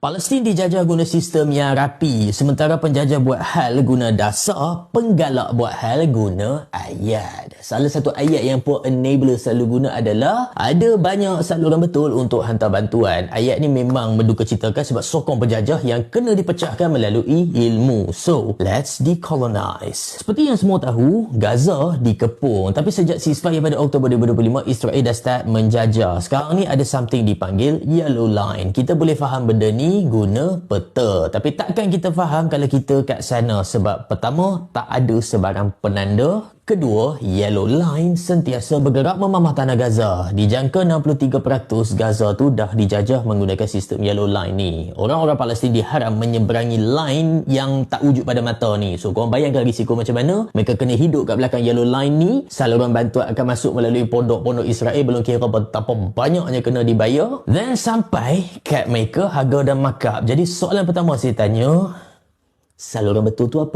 Palestin dijajah guna sistem yang rapi, sementara penjajah buat hal guna dasar, penggalak buat hal guna ayat. Salah satu ayat yang Port Enabler selalu guna adalah ada banyak saluran betul untuk hantar bantuan. Ayat ni memang mendukacitakan sebab sokong penjajah yang kena dipecahkan melalui ilmu. So, let's decolonize. Seperti yang semua tahu, Gaza dikepung. Tapi sejak ceasefire pada Oktober 2025, Israel dah start menjajah. Sekarang ni ada something dipanggil Yellow Line. Kita boleh faham benda ni guna peta. Tapi takkan kita faham kalau kita kat sana sebab pertama, tak ada sebarang penanda. Kedua, Yellow Line sentiasa bergerak memamah tanah Gaza. Dijangka 63% Gaza tu dah dijajah menggunakan sistem Yellow Line ni. Orang-orang Palestin diharam menyeberangi line yang tak wujud pada mata ni. So, korang bayangkan risiko macam mana? Mereka kena hidup kat belakang Yellow Line ni. Saluran bantuan akan masuk melalui pondok-pondok Israel. Belum kira betapa banyaknya kena dibayar. Then sampai kat mereka harga dan markup. Jadi soalan pertama saya tanya, saluran betul tu apa?